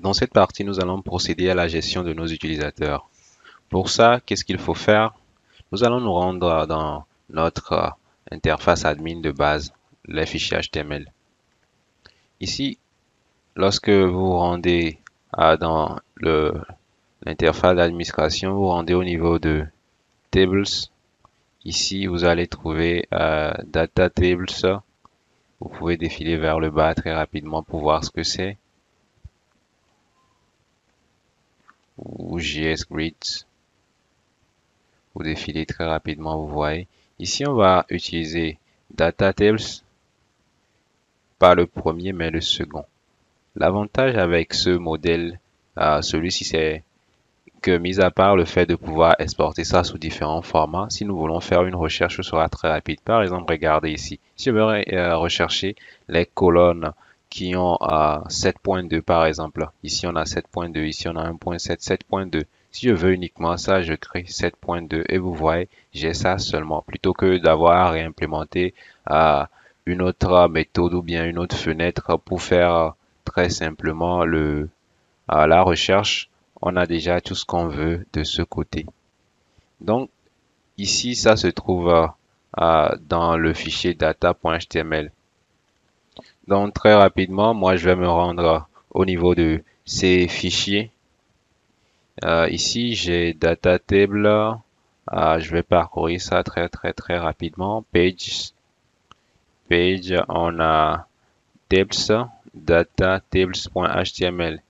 Dans cette partie, nous allons procéder à la gestion de nos utilisateurs. Pour ça, qu'est-ce qu'il faut faire? Nous allons nous rendre dans notre interface admin de base, les fichiers HTML. Ici, lorsque vous vous rendez dans l'interface d'administration, vous rendez au niveau de Tables. Ici, vous allez trouver Data Tables. Vous pouvez défiler vers le bas très rapidement pour voir ce que c'est. Ou JS Grids. Vous défilez très rapidement, vous voyez. Ici, on va utiliser Data Tables, pas le premier, mais le second. L'avantage avec ce modèle, celui-ci, c'est que, mis à part le fait de pouvoir exporter ça sous différents formats, si nous voulons faire une recherche, ce sera très rapide. Par exemple, regardez ici. Si je veux rechercher les colonnes qui ont 7.2 par exemple. Ici, on a 7.2, ici, on a 1.7, 7.2. Si je veux uniquement ça, je crée 7.2 et vous voyez, j'ai ça seulement. Plutôt que d'avoir à réimplémenter une autre méthode ou bien une autre fenêtre pour faire très simplement la recherche, on a déjà tout ce qu'on veut de ce côté. Donc, ici, ça se trouve dans le fichier data.html. Donc, très rapidement, moi, je vais me rendre au niveau de ces fichiers. Ici, j'ai data table. Je vais parcourir ça très rapidement. Page, on a tables, data tables.html.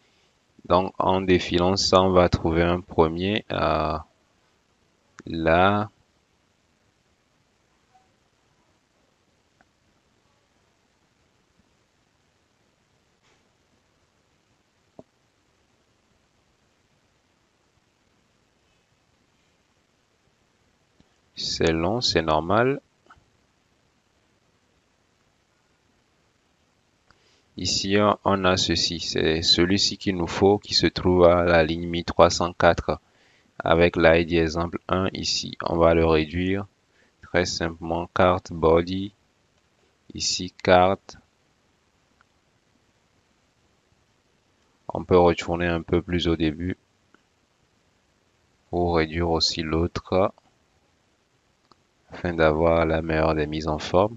Donc, en défilant ça, on va trouver un premier là. C'est long, c'est normal. Ici, on a ceci. C'est celui-ci qu'il nous faut, qui se trouve à la ligne 1304 avec l'ID exemple 1 ici. On va le réduire très simplement. Carte body. Ici, carte. On peut retourner un peu plus au début pour réduire aussi l'autre afin d'avoir la meilleure des mises en forme.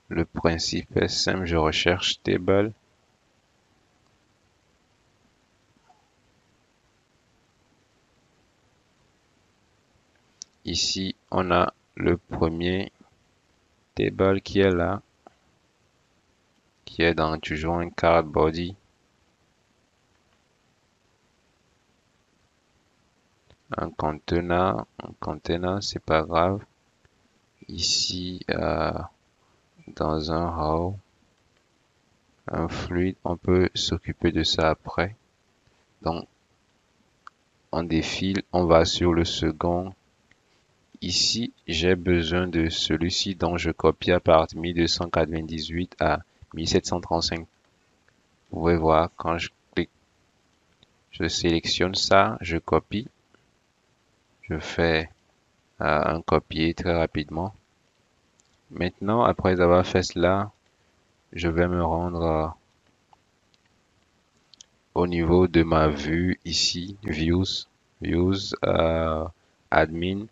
Le principe est simple, je recherche table. Ici, on a le premier table qui est là, qui est dans toujours un card body. Un contenant, c'est pas grave. Ici, dans un row, un fluide, on peut s'occuper de ça après. Donc, on défile, on va sur le second. Ici, j'ai besoin de celui-ci dont je copie à partir de 1298 à 1735. Vous pouvez voir, quand je clique, je sélectionne ça, je copie. Je fais un copier très rapidement. Maintenant, après avoir fait cela, je vais me rendre au niveau de ma vue ici, views, admin.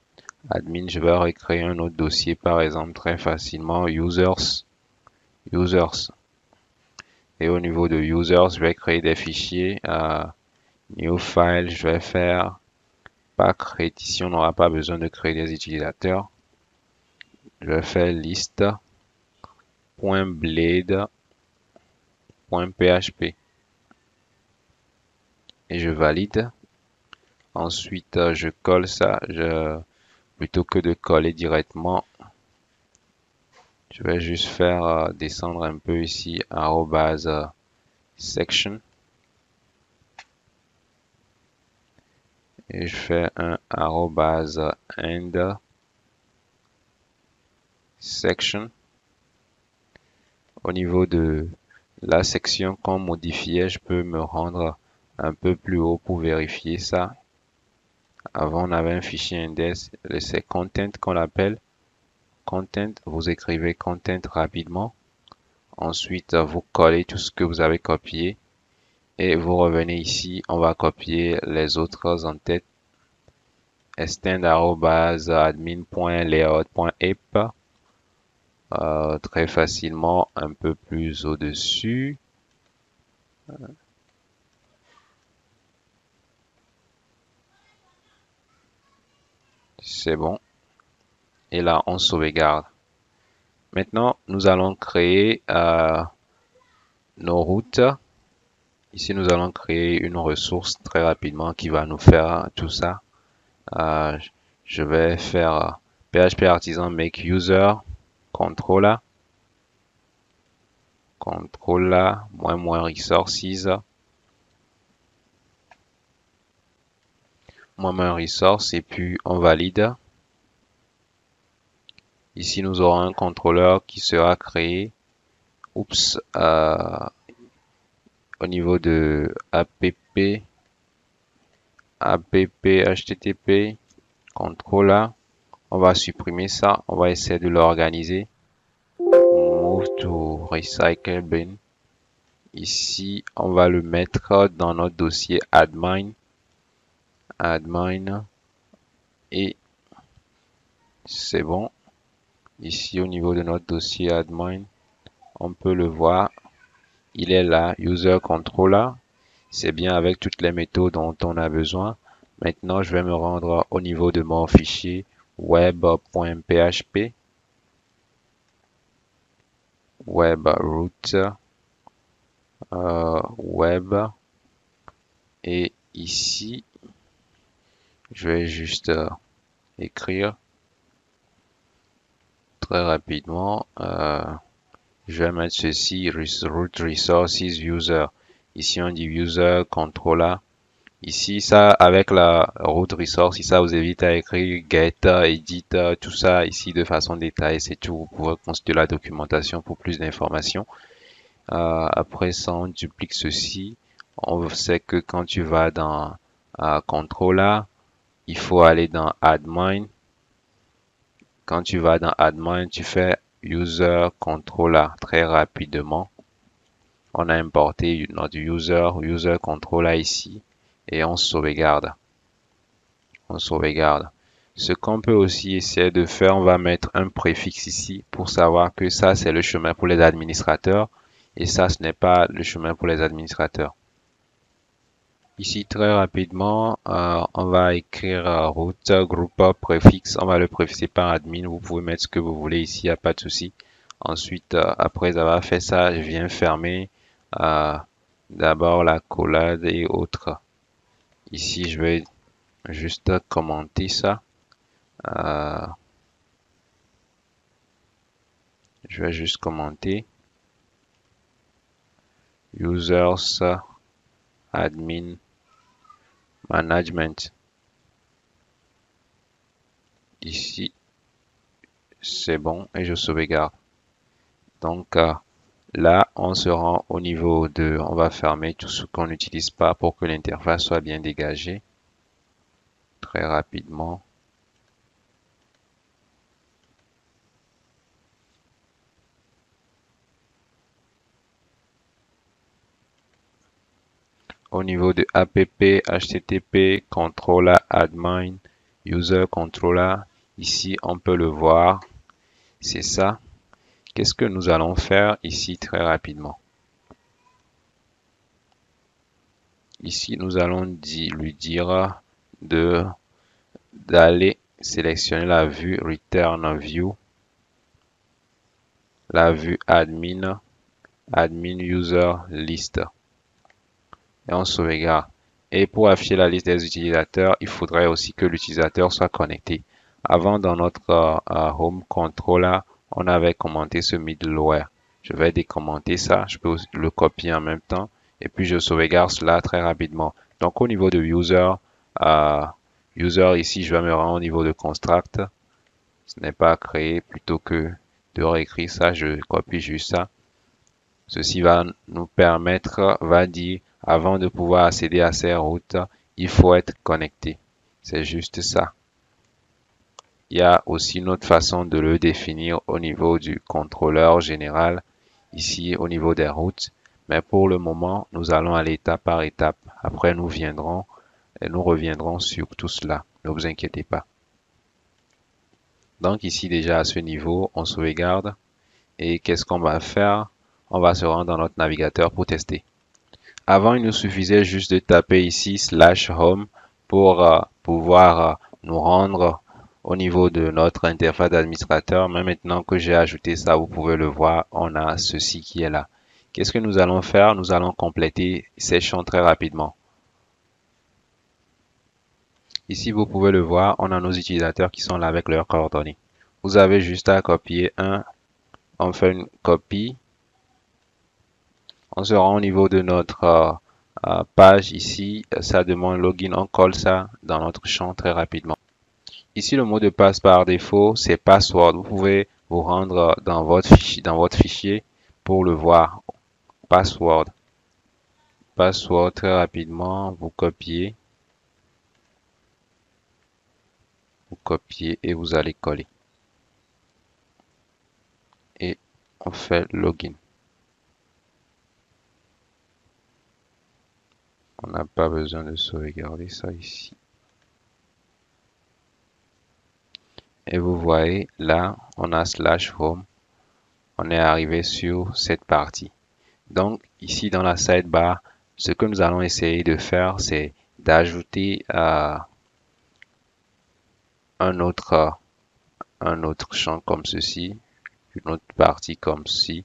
Admin, je vais recréer un autre dossier, par exemple, très facilement, users. Et au niveau de users, je vais créer des fichiers. New file, je vais faire pas créer ici, on n'aura pas besoin de créer des utilisateurs. Je vais faire liste .blade.php et je valide. Ensuite, je colle ça. Plutôt que de coller directement, je vais juste faire descendre un peu ici @section et je fais un @end section. Au niveau de la section qu'on modifiait, je peux me rendre un peu plus haut pour vérifier ça. Avant, on avait un fichier index, c'est content qu'on l'appelle. Content, vous écrivez content rapidement. Ensuite, vous collez tout ce que vous avez copié. Et vous revenez ici, on va copier les autres en-têtes. Extend@admin.layout.app. Très facilement, un peu plus au-dessus. C'est bon. Et là, on sauvegarde. Maintenant, nous allons créer nos routes. Ici, nous allons créer une ressource très rapidement qui va nous faire tout ça. Je vais faire PHP Artisan make user controller -resources -resource et puis on valide. Ici, nous aurons un contrôleur qui sera créé. Oups, au niveau de app http controller, on va supprimer ça. On va essayer de l'organiser. Move to recycle bin. Ici, on va le mettre dans notre dossier admin. Et c'est bon. Ici, au niveau de notre dossier admin, on peut le voir. Il est là, user controller. C'est bien avec toutes les méthodes dont on a besoin. Maintenant, je vais me rendre au niveau de mon fichier web.php. Web root. Web. Et ici, je vais juste écrire très rapidement. Je vais mettre ceci, root resources user. Ici, on dit user controller. Ici, ça, avec la root resource, si ça vous évite à écrire get, edit, tout ça ici de façon détaillée, c'est tout. Vous pouvez consulter la documentation pour plus d'informations. Après ça, on duplique ceci. On sait que quand tu vas dans controller, il faut aller dans admin. Quand tu vas dans admin, tu fais user controller très rapidement. On a importé notre user controller ici et on sauvegarde. Ce qu'on peut aussi essayer de faire, on va mettre un préfixe ici pour savoir que ça c'est le chemin pour les administrateurs et ça ce n'est pas le chemin pour les administrateurs. Ici très rapidement, on va écrire root group préfixe, on va le préfixer par admin, vous pouvez mettre ce que vous voulez ici, il n'y a pas de souci. Ensuite, après avoir fait ça, je viens fermer d'abord la collade et autres. Ici, je vais juste commenter ça. Je vais juste commenter. Users, admin, management. Ici, c'est bon et je sauvegarde. Donc là, on se rend au niveau de, on va fermer tout ce qu'on n'utilise pas pour que l'interface soit bien dégagée. Très rapidement. Au niveau de app, http, controller, admin, user controller, ici on peut le voir, c'est ça. Qu'est-ce que nous allons faire ici très rapidement? Ici, nous allons lui dire d'aller sélectionner la vue Return View, la vue Admin User List. Et on sauvegarde. Et pour afficher la liste des utilisateurs, il faudrait aussi que l'utilisateur soit connecté. Avant, dans notre Home Controller, on avait commenté ce middleware. Je vais décommenter ça. Je peux le copier en même temps. Et puis, je sauvegarde cela très rapidement. Donc, au niveau de user ici, je vais me rendre au niveau de construct. Ce n'est pas créé. Plutôt que de réécrire ça, je copie juste ça. Ceci va nous permettre, va dire, avant de pouvoir accéder à ces routes, il faut être connecté. C'est juste ça. Il y a aussi une autre façon de le définir au niveau du contrôleur général, ici au niveau des routes. Mais pour le moment, nous allons aller étape par étape. Après, nous reviendrons sur tout cela. Ne vous inquiétez pas. Donc ici déjà à ce niveau, on sauvegarde. Et qu'est-ce qu'on va faire? On va se rendre dans notre navigateur pour tester. Avant, il nous suffisait juste de taper ici /home pour pouvoir nous rendre au niveau de notre interface d'administrateur. Mais maintenant que j'ai ajouté ça, vous pouvez le voir, on a ceci qui est là. Qu'est-ce que nous allons faire? Nous allons compléter ces champs très rapidement. Ici, vous pouvez le voir, on a nos utilisateurs qui sont là avec leurs coordonnées. Vous avez juste à copier on fait une copie. On se rend au niveau de notre page ici, ça demande login, on colle ça dans notre champ très rapidement. Ici, le mot de passe par défaut, c'est password. Vous pouvez vous rendre dans votre fichier pour le voir. Password. Password très rapidement, vous copiez et vous allez coller. Et on fait login. On n'a pas besoin de sauvegarder ça ici. Et vous voyez, là, on a /home. On est arrivé sur cette partie. Donc, ici dans la sidebar, ce que nous allons essayer de faire, c'est d'ajouter un autre champ comme ceci, une autre partie comme ceci,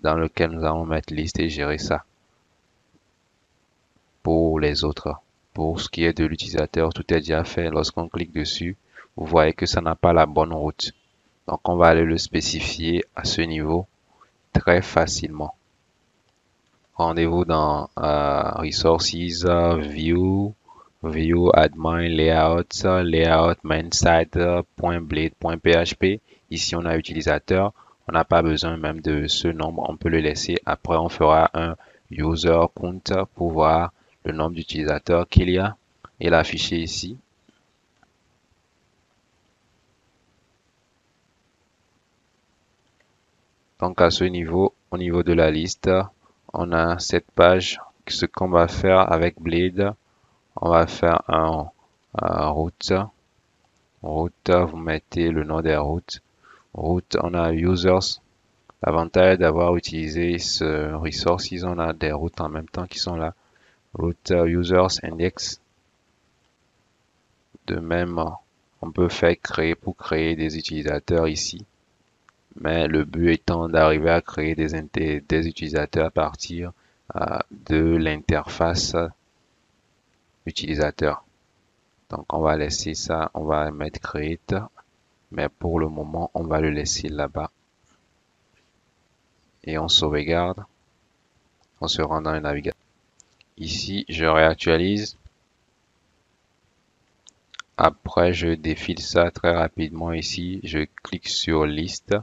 dans lequel nous allons mettre liste et gérer ça. Pour les autres, pour ce qui est de l'utilisateur, tout est déjà fait. Lorsqu'on clique dessus, vous voyez que ça n'a pas la bonne route. Donc, on va aller le spécifier à ce niveau très facilement. Rendez-vous dans Resources, View, Admin, Layout, Main Site, .blade.php. Ici, on a utilisateur. On n'a pas besoin même de ce nombre. On peut le laisser. Après, on fera un user count pour voir le nombre d'utilisateurs qu'il y a et l'afficher ici. Donc, à ce niveau, au niveau de la liste, on a cette page. Ce qu'on va faire avec Blade, on va faire un route. Route, vous mettez le nom des routes. Route, on a users. L'avantage d'avoir utilisé ce resource, on a des routes en même temps qui sont là. Route users index. De même, on peut faire pour créer des utilisateurs ici. Mais le but étant d'arriver à créer des utilisateurs à partir de l'interface utilisateur. Donc, on va laisser ça, on va mettre create, mais pour le moment, on va le laisser là-bas. Et on sauvegarde, on se rend dans le navigateur. Ici, je réactualise. Après, je défile ça très rapidement ici. Je clique sur liste.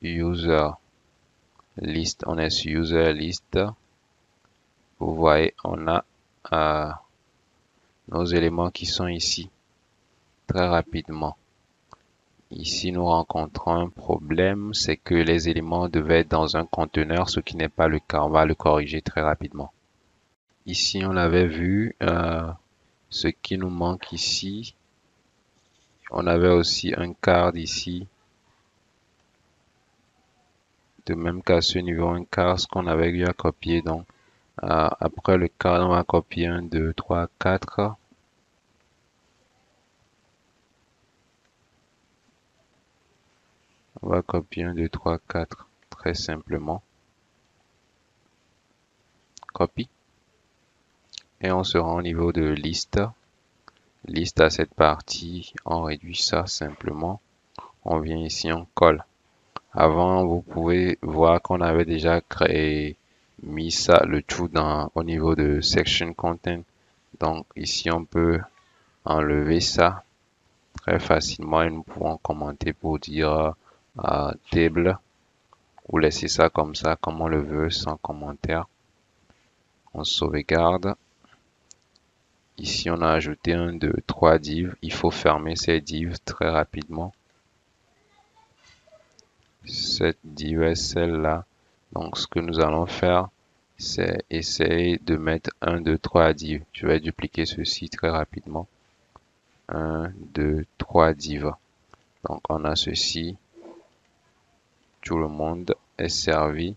User list, on est sur user list. Vous voyez, on a nos éléments qui sont ici très rapidement. Ici, nous rencontrons un problème, c'est que les éléments devaient être dans un conteneur, ce qui n'est pas le cas. On va le corriger très rapidement. Ici, on l'avait vu, ce qui nous manque ici. On avait aussi un card ici. De même qu'à ce niveau, un card, ce qu'on avait eu à copier. Donc, après le card, on va copier 1, 2, 3, 4. On va copier 1, 2, 3, 4. Très simplement. Copie. Et on se rend au niveau de liste. Liste à cette partie. On réduit ça simplement. On vient ici, on colle. Avant, vous pouvez voir qu'on avait déjà mis ça, le tout au niveau de section content. Donc ici, on peut enlever ça très facilement et nous pouvons commenter pour dire table ou laisser ça comme ça, comme on le veut, sans commentaire. On sauvegarde. Ici, on a ajouté 1, 2, 3 divs. Il faut fermer ces divs très rapidement. Cette div est celle-là. Donc, ce que nous allons faire, c'est essayer de mettre 1, 2, 3 divs. Je vais dupliquer ceci très rapidement. 1, 2, 3 divs. Donc, on a ceci. Tout le monde est servi.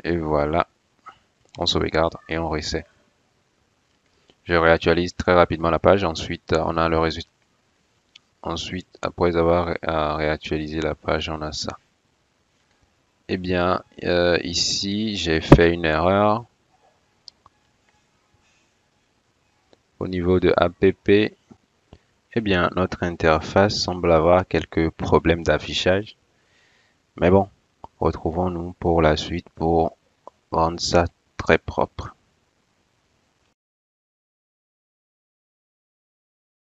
Et voilà. On sauvegarde et on reset. Je réactualise très rapidement la page. Ensuite, on a le résultat. Ensuite, après avoir réactualisé la page, on a ça. Eh bien, ici, j'ai fait une erreur. Au niveau de app, eh bien, notre interface semble avoir quelques problèmes d'affichage. Mais bon, retrouvons-nous pour la suite pour rendre ça très propre.